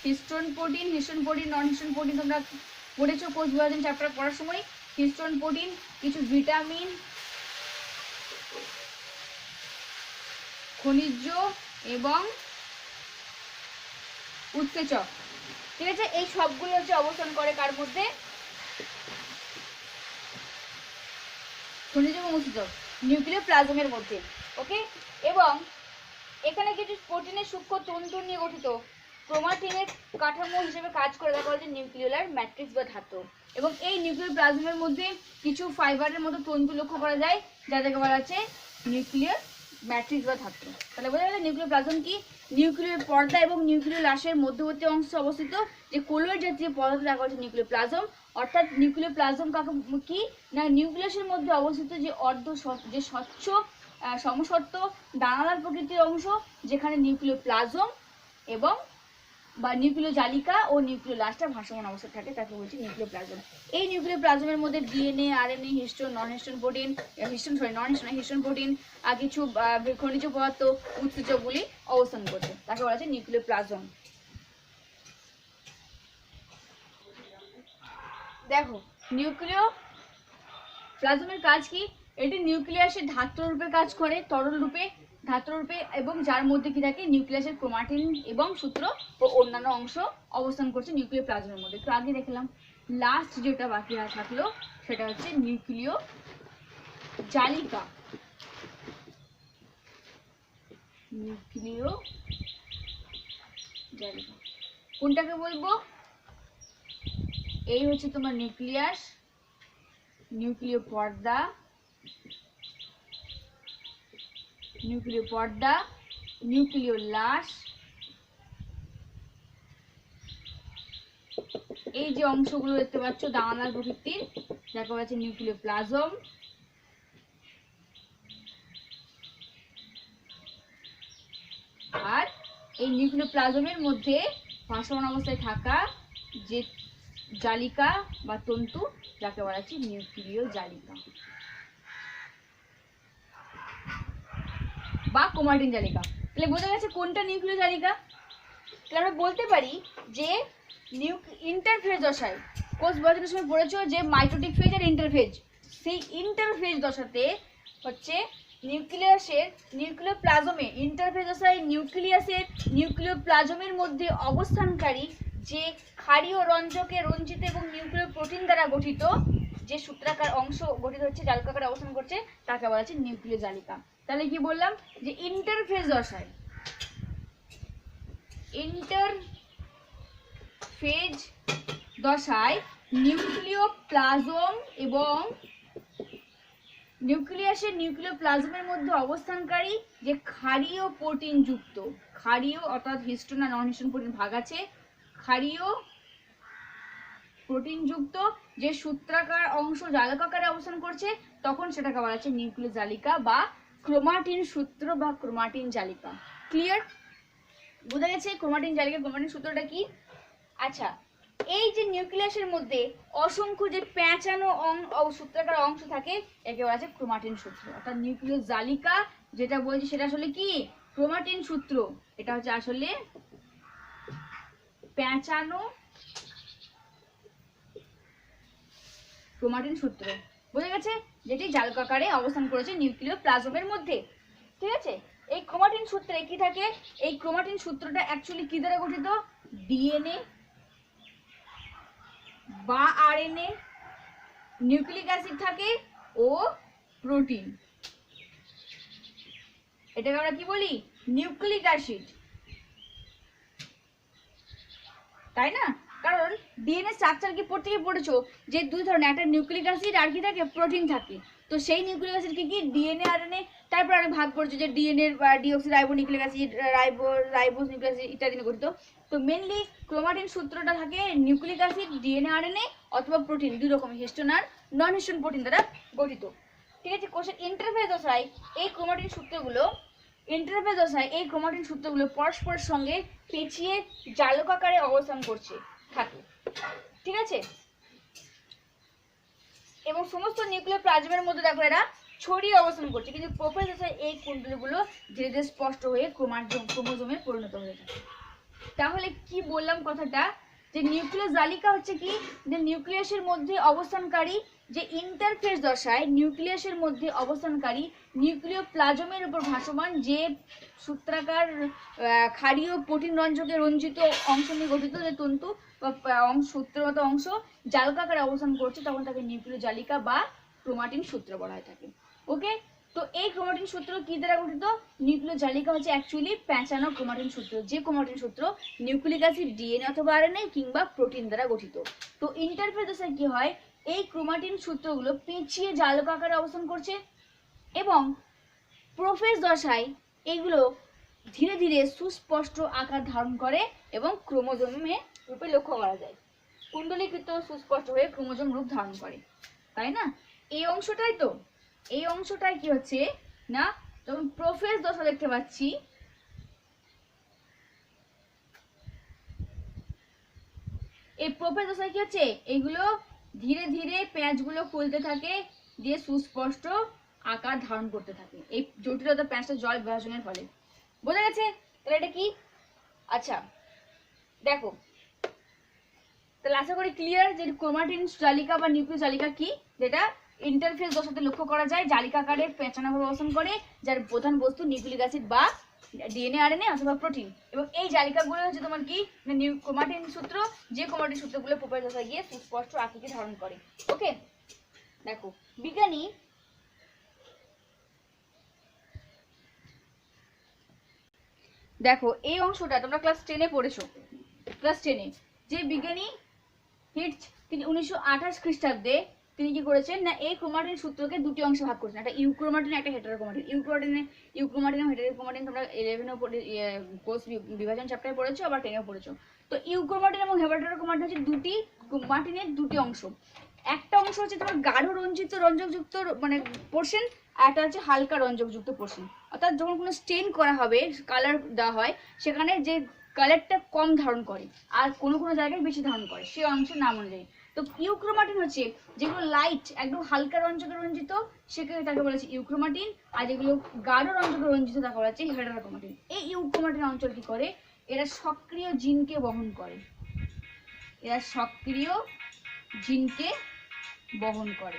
হিস্টোন প্রোটিন, নন হিস্টোন প্রোটিন তোমরা পড়েছো কোষ বিভাজন চ্যাপ্টার পড়ার সময়। হিস্টোন প্রোটিন, কিছু ভিটামিন, খনিজ এবং উৎসেচক, ঠিক আছে? এই সবগুলো হচ্ছে অবস্থান করে কার মধ্যে, খনিজ এবং উৎসেচক নিউক্লিওপ্লাজমের মধ্যে। ওকে, এবং এখানে কিছু প্রোটিনের সূক্ষ্ম তন্তু নিয়ে গঠিত ক্রোমাটিনের কাঠামো হিসেবে কাজ করে, দেখা হচ্ছে নিউক্লিওলার ম্যাট্রিক্স বা ধাতু। এবং এই নিউক্লিওপ্লাজমের মধ্যে কিছু ফাইবারের মতো তন্তু লক্ষ্য করা যায়, যাদেরকে বলা হচ্ছে নিউক্লিয়ার ম্যাট্রিক্স বা ধাত্র। তাহলে বোঝা গেল নিউক্লিওপ্লাজম কি? নিউক্লিয় পর্দা এবং নিউক্লিয় লাশের মধ্যবর্তী অংশে অবস্থিত যে কোলয়েড জাতীয় পদার্থ দেখা হচ্ছে নিউক্লিওপ্লাজম। অর্থাৎ নিউক্লিওপ্লাজম কাকে কি না, নিউক্লিয়াসের মধ্যে অবস্থিত যে যে স্বচ্ছ সমসত্ব দানাদার প্রকৃতির অংশ, যেখানে নিউক্লিওপ্লাজম এবং বা নিউক্লিয় জালিকা ও নিউক্লিয় লাশটা ভাসমান অবস্থায় থাকে, তাকে বলছি নিউক্লিওপ্লাজম। এই নিউক্লিওপ্লাজমের মধ্যে DNA, RNA, histone, non histone protein, histone protein আর কিছু খনিজ পদার্থ, উৎসেচকগুলি অবস্থান করছে, তাকে বলা হচ্ছে নিউক্লিওপ্লাজম। দেখো নিউক্লিয় প্লাজমের কাজ কি? এটি নিউক্লিয়াসের ধাত্র রূপে কাজ করে, তরল রূপে, ধাত্র রূপে, এবং যার মধ্যে কি থাকে নিউক্লিয়াসের ক্রোমাটিন এবং সূত্র ও অন্যান্য অংশ অবস্থান করছে নিউক্লিয় প্লাজমের মধ্যে। একটু আগে দেখলাম। লাস্ট যেটা বাকি থাকলো সেটা হচ্ছে নিউক্লিয় জালিকা। নিউক্লিয় জালিকা কোনটাকে বলবো? এই হচ্ছে তোমার নিউক্লিয়াস, নিউক্লিয় পর্দা, নিউক্লিয় লাশ, এই যে অংশগুলো দেখতে পাচ্ছ দানাদার প্রকৃতির, যাকে বলা হচ্ছে নিউক্লিওপ্লাজম। আর এই নিউক্লিওপ্লাজমের মধ্যে ভাসমান অবস্থায় থাকা যে জালিকা বা তন্তু, যাকে বলা হচ্ছে নিউক্লিয় জালিকা বা ক্রোমাটিন জালিকা। তাহলে বোঝা গেছে কোনটা নিউক্লিয় জালিকা। তাহলে আমরা বলতে পারি যে ইন্টারফেজ দশায়, কোষ বিভাজনের সময় পড়েছো যে মাইটোটিক ফেজ আর ইন্টারফেজ, সেই ইন্টারফেজ দশাতে হচ্ছে নিউক্লিওপ্লাজমে ইন্টারফেজ দশায় নিউক্লিওপ্লাজমের মধ্যে অবস্থানকারী যে ক্ষারীয় রঞ্জকে রঞ্জিত এবং নিউক্লিয় প্রোটিন দ্বারা গঠিত যে সূত্রাকার অংশ গঠিত হচ্ছে, জালিকাকারে অবস্থান করছে, তাকে বলা হচ্ছে নিউক্লিয় জালিকা। তাহলে কি বললাম যে ইন্টারফেজ দশায় নিউক্লিওপ্লাজম এবং নিউক্লিয়াসের নিউক্লিওপ্লাজমের মধ্যে অবস্থানকারী যে ক্ষারীয় প্রোটিন যুক্ত, ক্ষারীয় অর্থাৎ হিস্টোন আর নন হিস্টোন প্রোটিন ভাগ আছে, ক্ষারীয় প্রোটিন যুক্ত যে সূত্রাকার অংশ জালিকাকারে অবস্থান করছে, তখন সেটাকে বলা হচ্ছে নিউক্লিয় জালিকা বা ক্রোমাটিন সূত্র বা ক্রোমাটিন জালিকা। ক্লিয়ার? বোঝা গেছে ক্রোমাটিন জালিকা, ক্রোমাটিন সূত্রটা কি? আচ্ছা, এই যে নিউক্লিয়াসের মধ্যে অসংখ্য যে প্যাঁচানো সূত্রাকার অংশ থাকে, একে বলা হচ্ছে ক্রোমাটিন সূত্র। অর্থাৎ নিউক্লিয় জালিকা যেটা বলছি সেটা আসলে কি? ক্রোমাটিন সূত্র। এটা হচ্ছে আসলে প্যাঁচানো ক্রোমাটিন সূত্র। বোঝা গেছে? যেটি জালিকাকারে অবস্থান করেছে নিউক্লিওপ্লাজমের মধ্যে। ঠিক আছে? এই ক্রোমাটিন সূত্রে কি থাকে? এই ক্রোমাটিন সূত্রটা অ্যাকচুয়ালি কি দ্বারা গঠিত? ডিএনএ বা আরএনএ, নিউক্লিক অ্যাসিড থাকে ও প্রোটিন। এটাকে আমরা কি বলি? নিউক্লিক অ্যাসিড, তাই না? কারণ ডিএনএ স্ট্রাকচার কি প্রত্যেকে পড়েছো যে দুই ধরনের, একটা নিউক্লিক অ্যাসিড আর কি থাকে? প্রোটিন থাকে। তো সেই নিউক্লিক অ্যাসিড কি ডিএনএ আরএনএ, তারপর অনেক ভাগ পড়েছো যে DNA deoxy ribo nucleic acid, ribose nucleic acid ইত্যাদি নিয়ে গঠিত। তো মেনলি ক্রোমাটিন সূত্রটা থাকে নিউক্লিক অ্যাসিড, ডিএনএ আরএনএ অথবা প্রোটিন, দুই রকম হিস্টোন আর নন হিস্টোন প্রোটিন দ্বারা গঠিত। ঠিক আছে? কোষের ইন্টারফেজ দশায় এই ক্রোমাটিন সূত্রগুলো পরস্পরের সঙ্গে পেঁচিয়ে জালকাকারে অবস্থান করছে থাকে। ঠিক আছে? এবং সমস্ত নিউক্লিওপ্লাজমের মধ্যে দেখো এরা ছড়িয়ে অবস্থান করছে, কিন্তু প্রোফেজ দশায় এই কুণ্ডলীগুলো ধীরে ধীরে স্পষ্ট হয়ে ক্রোমোজোমে পরিণত হয়ে থাকে। তাহলে কি বললাম কথাটা? যে নিউক্লিয় জালিকা হচ্ছে কি? যে নিউক্লিয়াসের মধ্যে অবস্থানকারী যে ইন্টারফেজ দশায় নিউক্লিয়াসের মধ্যে অবস্থানকারী নিউক্লিওপ্লাজমের উপর ভাসমান যে সূত্রাকার ক্ষারীয় প্রোটিন রঞ্জকে রঞ্জিত অংশ নিয়ে গঠিত যে তন্তু বা সূত্রগত অংশ জালিকাকারে অবস্থান করছে, তখন তাকে নিউক্লিয় জালিকা বা ক্রোমাটিন সূত্র বলা হয়ে থাকে। ওকে? তো এই ক্রোমাটিন সূত্র কি দ্বারা গঠিত? নিউক্লিয় জালিকা হচ্ছে অ্যাকচুয়ালি প্যাঁচানো ক্রোমাটিন সূত্র, যে ক্রোমাটিন সূত্র নিউক্লিক অ্যাসিড, ডিএনএ অথবা আরএনএ কিংবা প্রোটিন দ্বারা গঠিত। তো ইন্টারফেজ দশায় কি হয়? এই ক্রোমাটিন সূত্রগুলো পেঁচিয়ে জালিকাকারে অবস্থান করছে এবং প্রোফেজ দশায় এইগুলো ধীরে ধীরে সুস্পষ্ট আকার ধারণ করে এবং ক্রোমোজোমে রূপে লক্ষ্য করা যায়। কুণ্ডলীকৃত সুস্পষ্ট হয়ে ক্রোমোজোম রূপ ধারণ করে, তাই না? এই অংশটাই তো, এই অংশটাই কি হচ্ছে না, যখন প্রোফেজ দশা দেখতে পাচ্ছি, এই প্রোফেজ দশায় কি হচ্ছে, এইগুলো ধীরে ধীরে প্যাঁচগুলো খুলতে থাকে, দিয়ে সুস্পষ্ট আকার ধারণ করতে থাকে এই জটিলতা প্যাঁচটা জল বিভাজনের ফলে। বোঝা গেছে? তাহলে এটা কি? আচ্ছা দেখো, তাহলে আশা করি ক্লিয়ার যে ক্রোমাটিন জালিকা বা নিউক্লিয় জালিকা কি, যেটা ইন্টারফেজ দশাতে লক্ষ্য করা যায়, জালিকাকারে পেঁচানোভাবে অবস্থান করে, যার প্রধান বস্তু নিউক্লিক অ্যাসিড বা ডিএনএ আরএনএ অথবা প্রোটিন। এবং এই জালিকাগুলো হচ্ছে তোমার কি, ক্রোমাটিন সূত্র, যে ক্রোমাটিন সূত্রগুলো প্রোফেজ দশায় গিয়ে সুস্পষ্ট আকৃতি ধারণ করে। ওকে, দেখো বিজ্ঞানী দেখো এই অংশটা তোমরা ক্লাস 10-এ পড়েছো। ক্লাস 10-এ যে বিজ্ঞানী হিটজ, তিনি 1928 খ্রিস্টাব্দে তিনি কি করেছেন না, এই ক্রোমাটিন সূত্রকে দুটি অংশে ভাগ করেছেন, একটা ইউক্রোমাটিন, একটা হেটারোক্রোমাটিন। ইউক্রোমাটিন এবং হেটারোক্রোমাটিন তোমরা 11-এও কোষ বিভাজন চ্যাপ্টারে পড়েছো, আবার 10-এও পড়েছো। তো ইউক্রোমাটিন এবং হেটারোক্রোমাটিন হচ্ছে দুটি ক্রোমাটিনের দুটি অংশ। একটা অংশ হচ্ছে তোমার গাঢ় রঞ্জিত রঞ্জকযুক্ত মানে পোর্শন, আর একটা হচ্ছে হালকা রঞ্জকযুক্ত পোর্শন। অর্থাৎ যখন কোনো স্টেন করা হবে, কালার দেওয়া হয়, সেখানে যে কালারটা কম ধারণ করে আর কোনো কোনো জায়গায় বেশি ধারণ করে, সেই অংশের নাম অনুযায়ী। তো ইউক্রোমাটিন হচ্ছে যেগুলো লাইট একদম হালকা রঞ্জকে রঞ্জিত, সেখানে তাকে বলেছে ইউক্রোমাটিন, আর যেগুলো গাঢ় রঞ্জকে রঞ্জিত তাকে বলা হচ্ছে হেটারোক্রোমাটিন। এই ইউক্রোমাটিন অঞ্চল কি করে, এরা সক্রিয় জিনকে বহন করে, এরা সক্রিয় জিনকে বহন করে।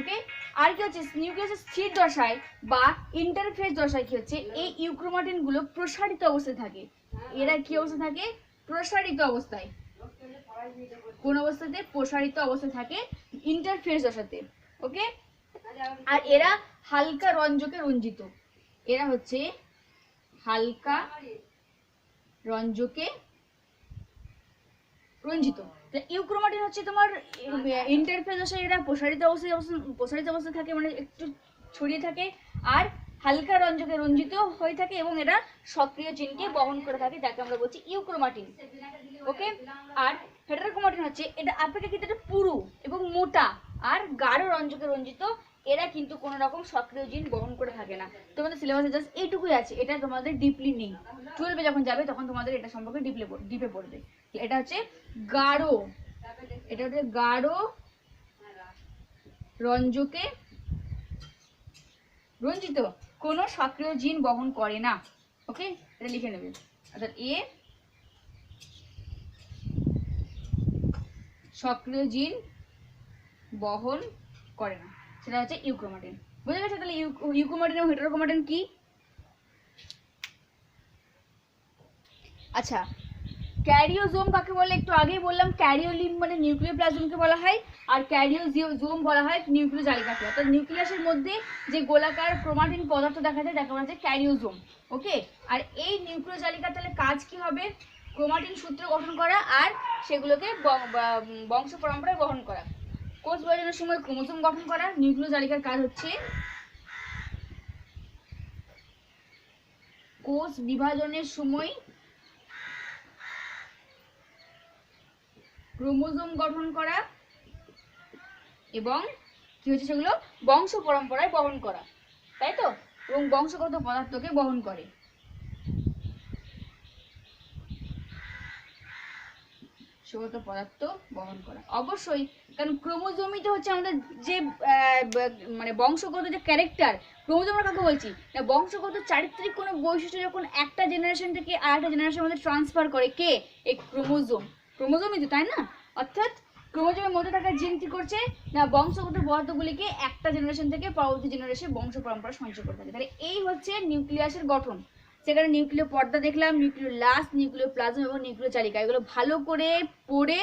ওকে, আর কি হচ্ছে, নিউক্লিয়াসের স্থির দশায় বা ইন্টারফেজ দশায় কি হচ্ছে, এই ইউক্রোমাটিন গুলো প্রসারিত অবস্থায় থাকে। এরা কি অবস্থায় থাকে? প্রসারিত অবস্থায়। কোন অবস্থাতে? প্রসারিত অবস্থায় থাকে ইন্টারফেজ দশাতে। ওকে, আর এরা হালকা রঞ্জকে রঞ্জিত, এরা হচ্ছে হালকা রঞ্জকে রঞ্জিত। ইউক্রোমাটিন হচ্ছে তোমার ইন্টারফেজ দশায় এরা প্রসারিত অবস্থায় থাকে, মানে একটু ছড়িয়ে থাকে, আর হালকা রঞ্জকে রঞ্জিত হয়ে থাকে, এবং এরা সক্রিয় জিনকে বহন করে থাকে, যাকে আমরা বলছি ইউক্রোমাটিন। ওকে, আর হেটারোক্রোমাটিন হচ্ছে এটা অপেক্ষাকৃত পুরু এবং মোটা আর গাঢ় রঞ্জকে রঞ্জিত, এরা কিন্তু কোনো রকম সক্রিয় জিন বহন করে থাকে না। তোমাদের সিলেবাসে জাস্ট এইটুকুই আছে, এটা তোমাদের ডিপলি নেই। 12-এ যখন যাবে তখন তোমাদের এটা সম্পর্কে ডিপে পড়বে। এটা হচ্ছে গাঢ়, এটা হচ্ছে গাঢ় রঞ্জকে রঞ্জিত, কোনো সক্রিয় জিন বহন করে না। ওকে, এটা লিখে নেবে। অর্থাৎ এ সক্রিয় জিন বহন করে না, সেটা হচ্ছে ইউক্রোমাটিন। বুঝে গেছে? তাহলে ইউক্রোমাটিন এবং হেটারোক্রোমাটিন কি? আচ্ছা, ক্যারিওজোম কাকে বলে একটু আগেই বললাম। ক্যারিওলিম মানে নিউক্লিওপ্লাজমকে বলা হয়, আর ক্যারিওজোম বলা হয় নিউক্লিয় জালিকাকে। অর্থাৎ নিউক্লিয়াসের মধ্যে যে গোলাকার ক্রোমাটিন পদার্থ দেখা যায় তাকে বলা হচ্ছে ক্যারিওজোম। ওকে, আর এই নিউক্লিয় জালিকা তাহলে কাজ কি হবে? ক্রোমাটিন সূত্র গঠন করা আর সেগুলোকে বংশ পরম্পরায় বহন করা। কোষ বিভাজনের সময় ক্রোমোজোম গঠন করা। নিউক্লিয় জালিকার কাজ হচ্ছে কোষ বিভাজনের সময় ক্রোমোজোম গঠন করা এবং কি হচ্ছে সেগুলো বংশ পরম্পরায় বহন করা, তাই তো? এবং বংশগত পদার্থকে বহন করে। বংশগত পদার্থ বহন করা অবশ্যই, কারণ ক্রোমোজোমই তো হচ্ছে আমাদের যে মানে বংশগত যে ক্যারেক্টার। ক্রোমোজোম আমরা কাকে বলছি না, বংশগত চারিত্রিক কোনো বৈশিষ্ট্য যখন একটা জেনারেশন থেকে আরেকটা জেনারেশনের মধ্যে ট্রান্সফার করে, কে? এই ক্রোমোজোমই তো, তাই না? অর্থাৎ ক্রোমোজোমের মধ্যে থাকা জিন কি করছে না, বংশগত পদার্থগুলিকে একটা জেনারেশন থেকে পরবর্তী জেনারেশনে বংশ পরম্পরা সঞ্চয় করে থাকে। তাহলে এই হচ্ছে নিউক্লিয়াসের গঠন। সেখানে নিউক্লিয় পর্দা দেখলাম, নিউক্লিয় লাস্ট, নিউক্লিয় প্লাজম এবং নিউক্লিয় চালিকা। এগুলো ভালো করে পড়ে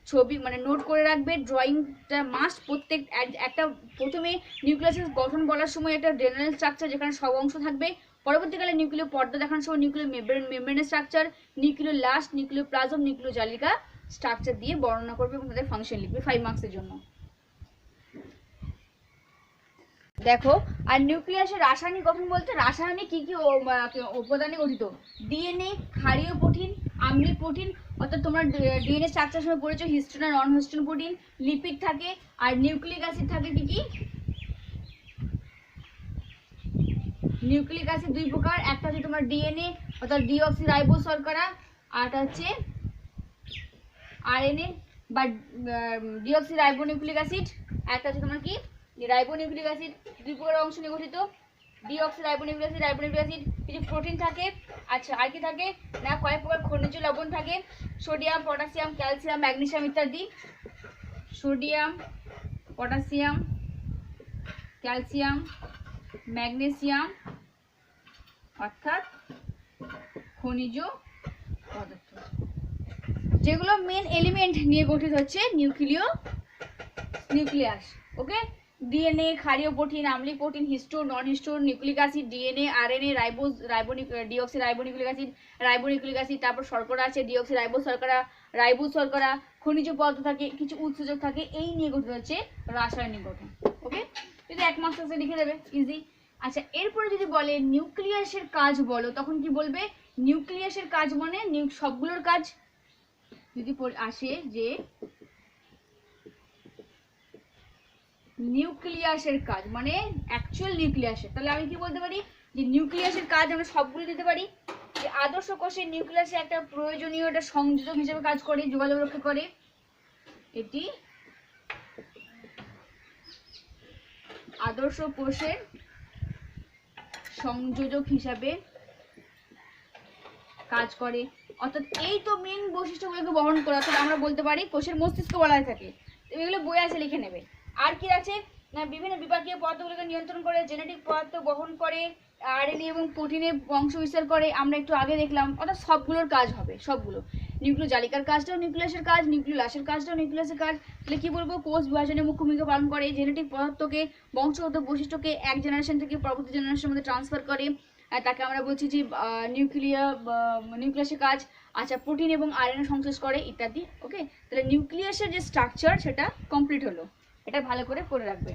ছবি মানে নোট করে রাখবে, ড্রয়িংটা মাস্ট। প্রত্যেক একটা প্রথমে নিউক্লিয়াসের গঠন বলার সময় একটা জেনারেল স্ট্রাকচার যেখানে সব অংশ থাকবে, পরবর্তীকালে নিউক্লিয় পর্দা দেখানোর সময় নিউক্লিয় মেমব্রেনের স্ট্রাকচার, নিউক্লিয় লাস্ট, নিউক্লিয় প্লাজম, নিউক্লিয় জালিকা স্ট্রাকচার দিয়ে বর্ণনা করবে এবং তাদের ফাংশন লিখবে 5 মার্কসের জন্য। দেখো, আর নিউক্লিয়াসের রাসায়নিক গঠন বলতে রাসায়নিক কি কি উপাদানে গঠিত? ডিএনএ, ক্ষারীয় প্রোটিন, আম্লীয় প্রোটিন, অর্থাৎ তোমরা ডিএনএ স্ট্রাকচার সময় পড়েছো হিস্টোন আর নন হিস্টোন প্রোটিন, লিপিড থাকে, আর নিউক্লিক অ্যাসিড থাকে কি কি? নিউক্লিক অ্যাসিড দুই প্রকার, একটা হচ্ছে তোমার ডিএনএ অর্থাৎ ডিঅক্সিরাইবোজ শর্করা, আরটা হচ্ছে আরএনএ বা ডিঅক্সিরাইবোনিউক্লিক অ্যাসিড, একটা হচ্ছে তোমার কি রাইবোনিউক্লিক অ্যাসিড। দুই প্রকার অংশ নিয়ে গঠিত, ডিঅক্সিরাইবোনিউক্লিক অ্যাসিড, রাইবোনিউক্লিক অ্যাসিড। কিছু প্রোটিন থাকে, আচ্ছা আর কি থাকে না কয়েক প্রকার খনিজ লবণ থাকে, সোডিয়াম, পটাশিয়াম, ক্যালসিয়াম, ম্যাগনেসিয়াম ইত্যাদি। সোডিয়াম, পটাশিয়াম, ক্যালসিয়াম, ম্যাগনেসিয়াম অর্থাৎ খনিজ পদার্থ, যেগুলো মেন এলিমেন্ট নিয়ে গঠিত হচ্ছে নিউক্লিয়াস। ওকে, ডিএনএ, ক্ষারীয় প্রোটিন, আম্লীয় protein, histone, non histone, nucleic acid, DNA, RNA, deoxyribonucleic acid, ribonucleic acid, তারপর শর্করা আছে ডিঅক্সিরাইবোজ শর্করা, রাইবোজ শর্করা, খনিজ পদার্থ থাকে, কিছু উৎসেচক থাকে, এই নিয়ে গঠিত হচ্ছে রাসায়নিক গঠন। ওকে, যদি এক মাস আছে লিখে দেবে ইজি। আচ্ছা, এরপরে যদি বলে নিউক্লিয়াসের কাজ বলো, তখন কি বলবে? নিউক্লিয়াসের কাজ মানে সবগুলোর কাজ। যদি আসে যে নিউক্লিয়াসের কাজ মানে অ্যাকচুয়াল নিউক্লিয়াসের, তাহলে আমি কি বলতে পারি যে নিউক্লিয়াসের কাজ আমরা সবগুলো দিতে পারি। যে আদর্শ কোষে নিউক্লিয়াসে একটা প্রয়োজনীয় একটা সংযোজক হিসেবে কাজ করে, যোগাযোগ রক্ষা করে। এটি আদর্শ কোষের সংযোজক হিসাবে কাজ করে, অর্থাৎ এই তো মেন বৈশিষ্ট্যগুলোকে বহন করে, অর্থাৎ আমরা বলতে পারি কোষের মস্তিষ্ক বলা হয়ে থাকে। এগুলো বই আছে, লিখে নেবে। আর কি আছে না বিভিন্ন বিপাকীয় পদার্থগুলোকে নিয়ন্ত্রণ করে, জেনেটিক পদার্থ বহন করে, আরএনএ এবং প্রোটিনের বংশ বিস্তার করে, আমরা একটু আগে দেখলাম। অর্থাৎ সবগুলোর কাজ হবে, সবগুলো। নিউক্লিয় জালিকার কাজটাও নিউক্লিয়াসের কাজ, নিউক্লিয়াসের কাজটাও নিউক্লিয়াসের কাজ। তাহলে কি বলবো? কোষ বিভাজনে মুখ্য ভূমিকা পালন করে, জেনেটিক পদার্থকে বংশগত বৈশিষ্ট্যকে এক জেনারেশন থেকে পরবর্তী জেনারেশনের মধ্যে ট্রান্সফার করে, তাকে আমরা বলছি যে নিউক্লিয়াসের কাজ। আচ্ছা, প্রোটিন এবং আয়রন সংশ্লেষ করে ইত্যাদি। ওকে, তাহলে নিউক্লিয়াসের যে স্ট্রাকচার সেটা কমপ্লিট হলো, এটা ভালো করে রাখবে।